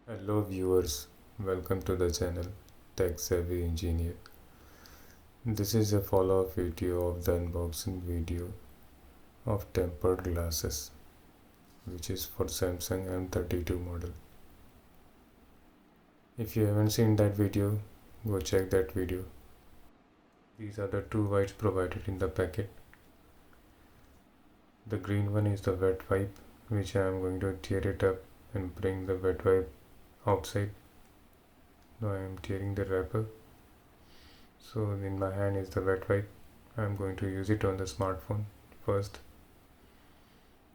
Hello viewers, welcome to the channel Tech Savvy Engineer. This is a follow-up video of the unboxing video of tempered glasses, which is for Samsung M32 model. If you haven't seen that video, go check that video. These are the two wipes provided in the packet. The green one is the wet wipe, which I am going to tear it up and bring the wet wipe outside. Now I am tearing the wrapper. So in my hand is the wet wipe. I am going to use it on the smartphone first.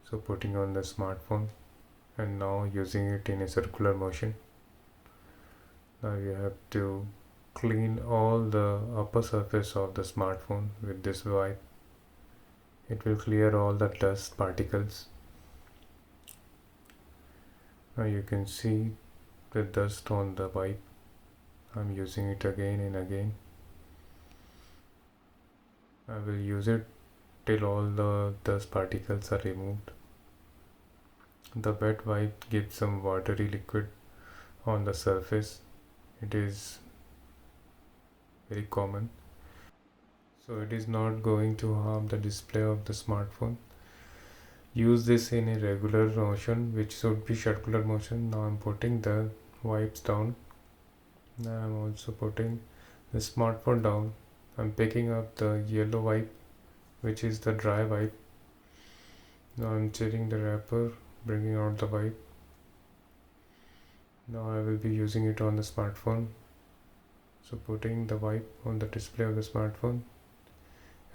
So putting on the smartphone and now using it in a circular motion. Now you have to clean all the upper surface of the smartphone with this wipe. It will clear all the dust particles. Now you can see the dust on the wipe. I'm using it again and again. I will use it till all the dust particles are removed. The wet wipe gives some watery liquid on the surface. It is very common, so it is not going to harm the display of the smartphone. Use this in a regular motion, which should be circular motion. Now I'm putting the wipes down. Now I'm also putting the smartphone down. I'm picking up the yellow wipe, which is the dry wipe. Now I'm tearing the wrapper, bringing out the wipe. Now I will be using it on the smartphone. So putting the wipe on the display of the smartphone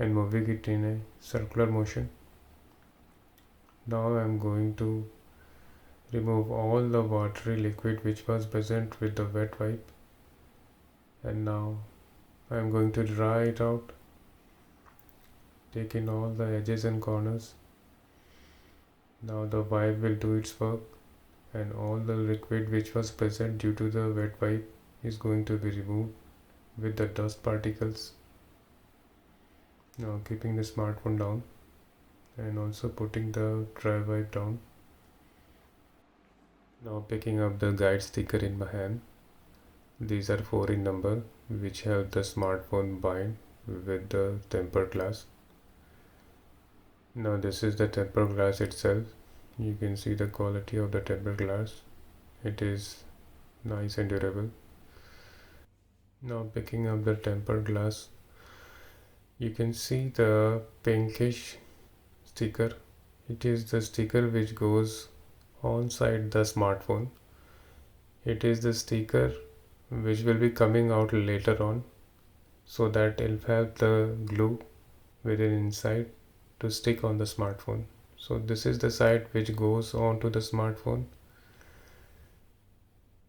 and moving it in a circular motion. Now I am going to remove all the watery liquid which was present with the wet wipe, and now I am going to dry it out, take in all the edges and corners. Now the wipe will do its work and all the liquid which was present due to the wet wipe is going to be removed with the dust particles. Now keeping the smartphone down and also putting the dry wipe down. Now picking up the guide sticker in my hand. These are 4 in number, which help the smartphone bind with the tempered glass. Now this is the tempered glass itself. You can see the quality of the tempered glass. It is nice and durable. Now picking up the tempered glass, you can see the pinkish sticker. It is the sticker which goes on side the smartphone. It is the sticker which will be coming out later on, so that it will help the glue within inside to stick on the smartphone. So this is the side which goes onto the smartphone.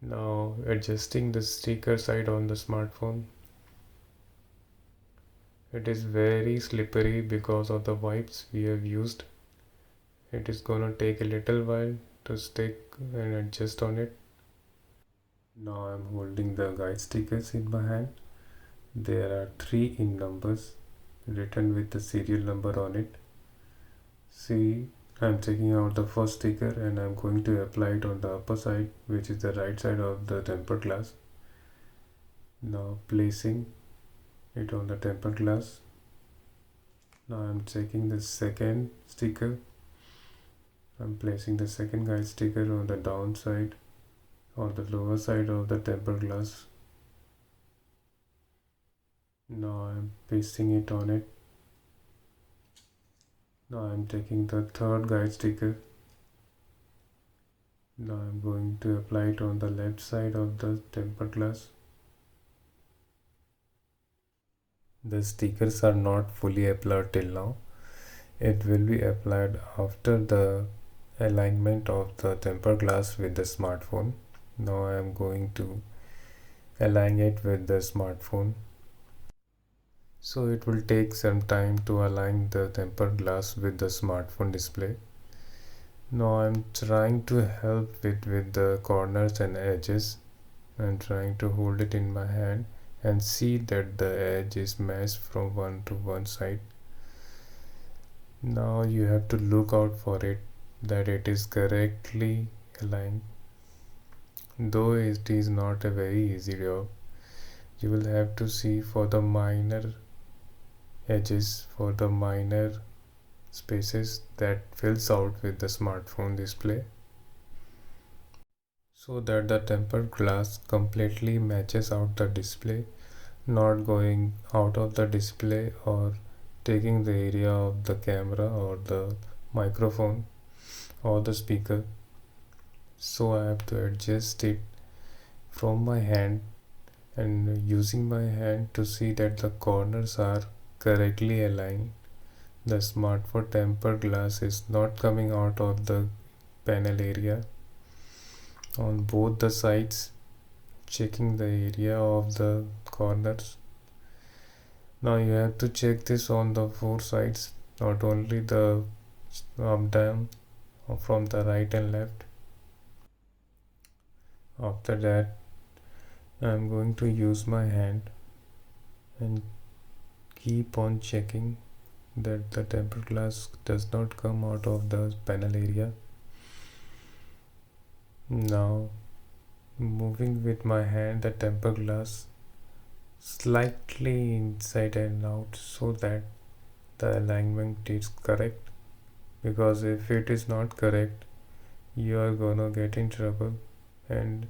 Now adjusting the sticker side on the smartphone. It is very slippery because of the wipes we have used. It is gonna take a little while to stick and adjust on it. Now I'm holding the guide stickers in my hand. There are 3 in numbers written with the serial number on it. See, I'm taking out the first sticker and I'm going to apply it on the upper side, which is the right side of the tempered glass. Now placing it on the tempered glass. Now I'm taking the second sticker. I'm placing the second guide sticker on the downside or the lower side of the tempered glass. Now I'm pasting it on it. Now I'm taking the third guide sticker. Now I'm going to apply it on the left side of the tempered glass. The stickers are not fully applied till now. It will be applied after the alignment of the tempered glass with the smartphone. Now I am going to align it with the smartphone. So it will take some time to align the tempered glass with the smartphone display. Now I'm trying to help it with the corners and edges. I'm trying to hold it in my hand and see that the edge is matched from one to one side. Now you have to look out for it that it is correctly aligned. though it is not a very easy job. You will have to see for the minor edges, for the minor spaces that fills out with the smartphone display, so that the tempered glass completely matches out the display, not going out of the display or taking the area of the camera or the microphone or the speaker. So I have to adjust it from my hand and using my hand to see that the corners are correctly aligned. The smartphone tempered glass is not coming out of the panel area on both the sides, checking the area of the corners. Now you have to check this on the four sides, not only the up down from the right and left. After that, I am going to use my hand and keep on checking that the tempered glass does not come out of the panel area. Now moving with my hand the tempered glass slightly inside and out so that the alignment is correct, because if it is not correct you are gonna get in trouble and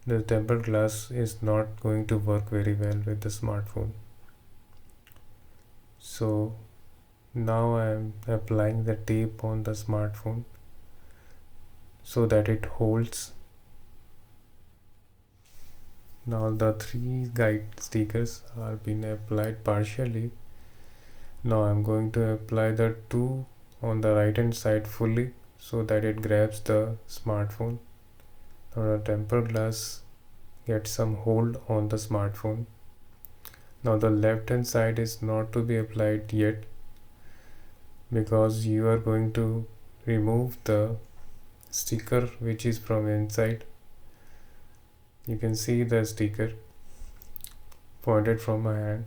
the tempered glass is not going to work very well with the smartphone. So now I am applying the tape on the smartphone so that it holds. Now the three guide stickers are being applied partially. Now I'm going to apply the two on the right hand side fully so that it grabs the smartphone. Now the tempered glass gets some hold on the smartphone. Now the left hand side is not to be applied yet, because you are going to remove the sticker which is from inside. You can see the sticker pointed from my hand.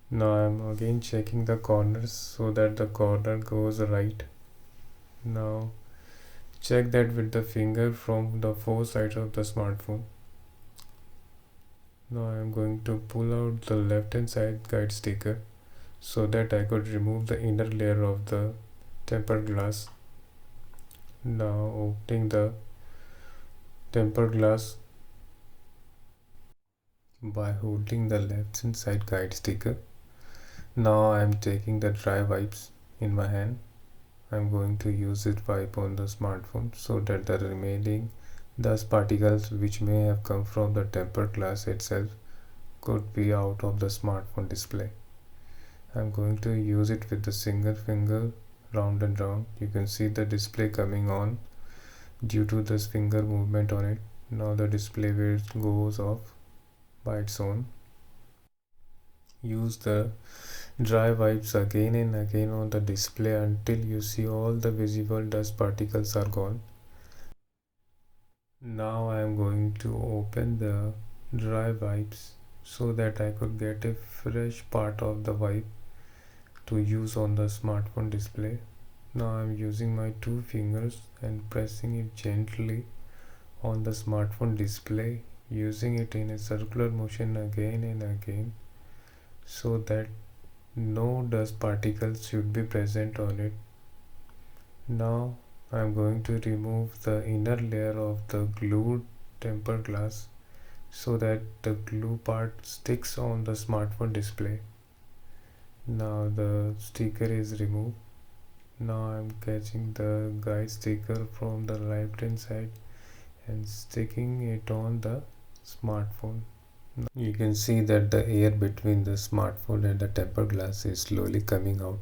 Now I am again checking the corners so that the corner goes right. Now check that with the finger from the four sides of the smartphone. Now I am going to pull out the left hand side guide sticker so that I could remove the inner layer of the tempered glass. Now opening the tempered glass by holding the left hand side guide sticker. Now I am taking the dry wipes in my hand. I am going to use it wipe on the smartphone so that the remaining dust particles which may have come from the tempered glass itself could be out of the smartphone display. I am going to use it with the single finger round and round. You can see the display coming on due to this finger movement on it. Now the display goes off by its own. Use the dry wipes again and again on the display until you see all the visible dust particles are gone. Now I am going to open the dry wipes so that I could get a fresh part of the wipe to use on the smartphone display. Now I am using my two fingers and pressing it gently on the smartphone display, using it in a circular motion again and again so that no dust particles should be present on it. Now I am going to remove the inner layer of the glued tempered glass so that the glue part sticks on the smartphone display. Now the sticker is removed. Now I am catching the guide sticker from the right hand side and sticking it on the smartphone. You can see that the air between the smartphone and the tempered glass is slowly coming out.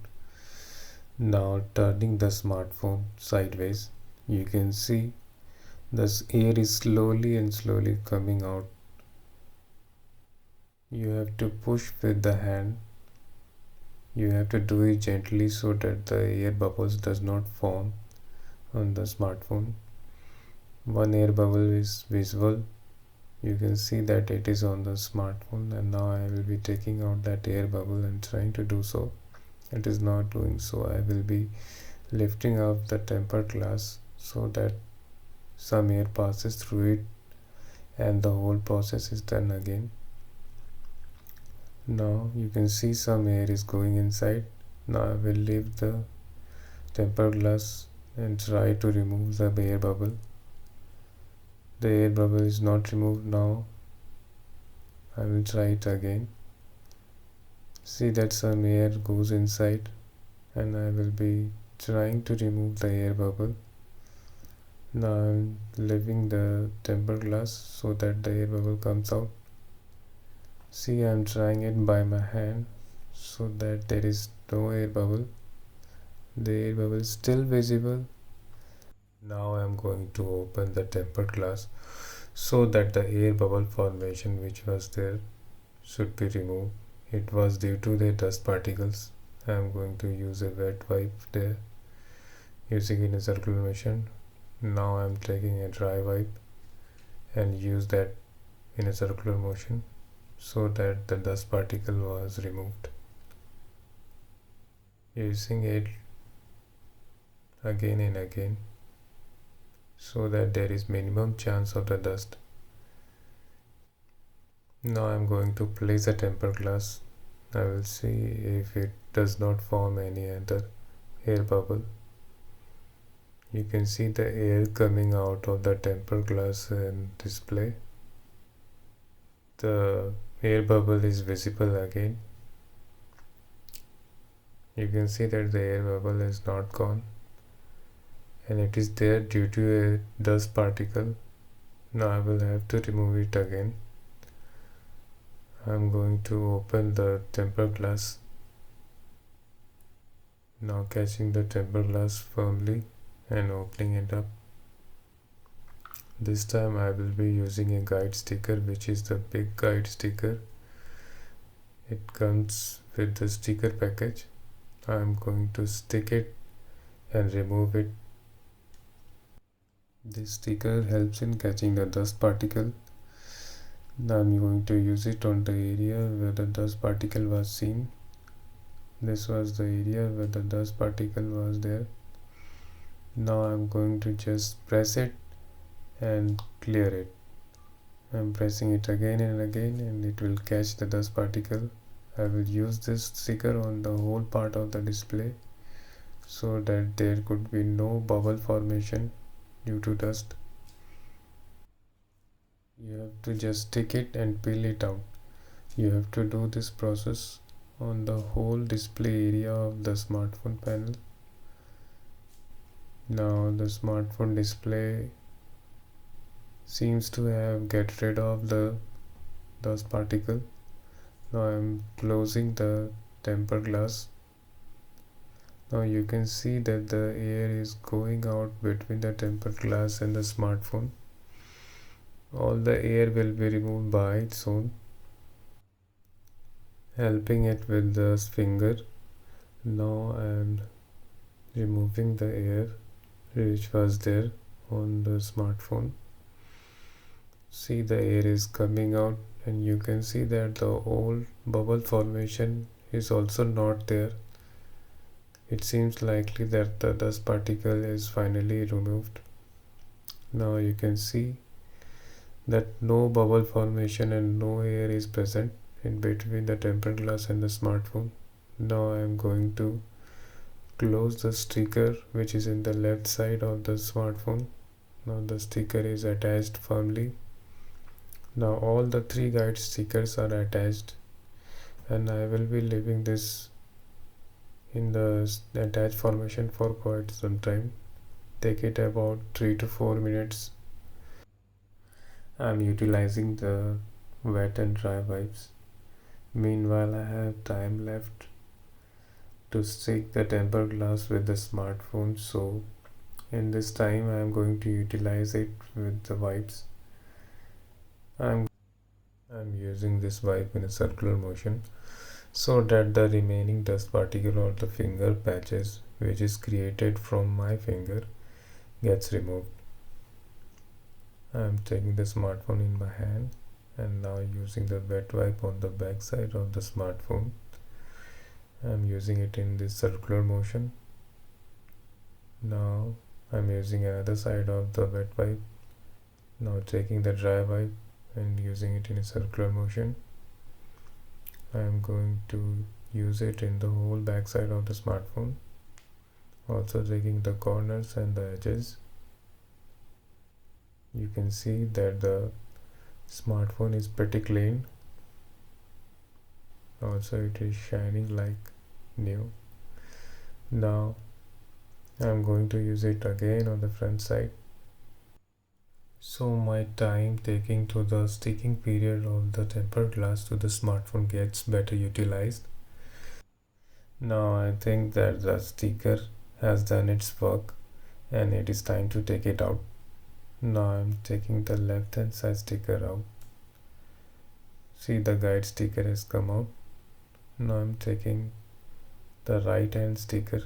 Now turning the smartphone sideways, you can see this air is slowly and slowly coming out. You have to push with the hand. You have to do it gently so that the air bubbles does not form on the smartphone. One air bubble is visible. You can see that it is on the smartphone, and now I will be taking out that air bubble and trying to do so. It is not doing so. I will be lifting up the tempered glass so that some air passes through it, and the whole process is done again. Now you can see some air is going inside. Now I will leave the tempered glass and try to remove the air bubble. The air bubble is not removed. Now I will try it again. See that some air goes inside, and I will be trying to remove the air bubble. Now I am leaving the tempered glass so that the air bubble comes out. See, I am trying it by my hand so that there is no air bubble. The air bubble is still visible. Now I am going to open the tempered glass so that the air bubble formation which was there should be removed. It was due to the dust particles. I am going to use a wet wipe there using in a circular motion. Now I am taking a dry wipe and use that in a circular motion so that the dust particle was removed. Using it again and again so that there is minimum chance of the dust. Now I am going to place a tempered glass. I will see if it does not form any other air bubble. You can see the air coming out of the tempered glass and display. The air bubble is visible again. You can see that the air bubble is not gone, and it is there due to a dust particle. Now I will have to remove it again. I am going to open the tempered glass. Now catching the tempered glass firmly and opening it up. This time I will be using a guide sticker, which is the big guide sticker. It comes with the sticker package. I am going to stick it and remove it. This sticker helps in catching the dust particle. Now I am going to use it on the area where the dust particle was seen. This was the area where the dust particle was there. Now I am going to just press it and clear it. I am pressing it again and again, and it will catch the dust particle. I will use this sticker on the whole part of the display so that there could be no bubble formation due to dust. You have to just stick it and peel it out. You have to do this process on the whole display area of the smartphone panel. Now the smartphone display seems to have get rid of the dust particle. Now I am closing the tempered glass. Now you can see that the air is going out between the tempered glass and the smartphone. All the air will be removed by its own. Helping it with the finger. Now I am removing the air which was there on the smartphone. See, the air is coming out, and you can see that the old bubble formation is also not there. It seems likely that the dust particle is finally removed. Now you can see that no bubble formation and no air is present in between the tempered glass and the smartphone. Now I am going to close the sticker which is in the left side of the smartphone. Now the sticker is attached firmly. Now all the three guide stickers are attached, and I will be leaving this in the attached formation for quite some time. Take it about 3 to 4 minutes. I am utilizing the wet and dry wipes. Meanwhile, I have time left to stick the tempered glass with the smartphone, so in this time I am going to utilize it with the wipes. I'm using this wipe in a circular motion so that the remaining dust particle or the finger patches which is created from my finger gets removed. I am taking the smartphone in my hand and now using the wet wipe on the back side of the smartphone. I am using it in this circular motion. Now I'm using another side of the wet wipe. Now taking the dry wipe and using it in a circular motion. I'm going to use it in the whole back side of the smartphone. Also taking the corners and the edges. You can see that the smartphone is pretty clean. Also it is shining like new. Now I'm going to use it again on the front side. So my time taking to the sticking period of the tempered glass to the smartphone gets better utilized. Now I think that the sticker has done its work and it is time to take it out. Now I'm taking the left hand side sticker out. See, the guide sticker has come out. Now I'm taking the right hand sticker.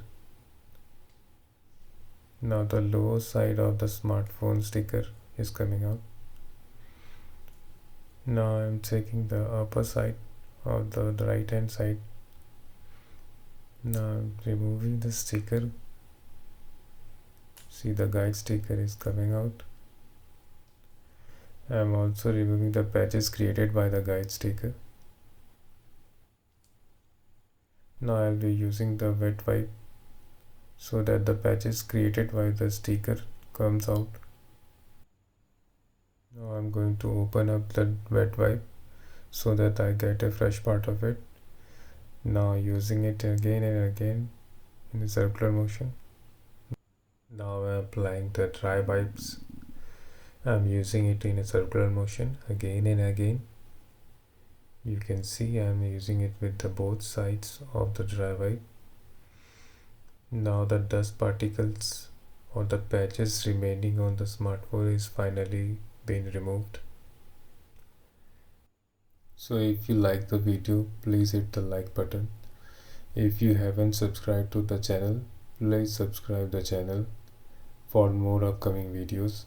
Now the lower side of the smartphone sticker is coming out. Now I'm taking the upper side of the right hand side. Now I'm removing the sticker. See, the guide sticker is coming out. I'm also removing the patches created by the guide sticker. Now I'll be using the wet wipe so that the patches created by the sticker comes out. Now I'm going to open up the wet wipe so that I get a fresh part of it. Now using it again and again in a circular motion. Now I'm applying the dry wipes. I'm using it in a circular motion again and again. You can see I'm using it with the both sides of the dry wipe. Now the dust particles or the patches remaining on the smartphone is finally been removed. So if you like the video, please hit the like button. If you haven't subscribed to the channel, please subscribe the channel for more upcoming videos.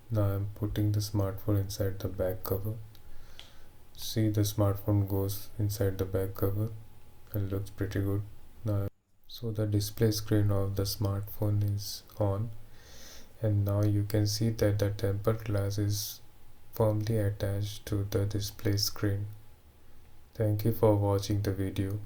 Now I'm putting the smartphone inside the back cover. See, the smartphone goes inside the back cover and looks pretty good. Now, so the display screen of the smartphone is on, and now you can see that the tempered glass is firmly attached to the display screen. Thank you for watching the video.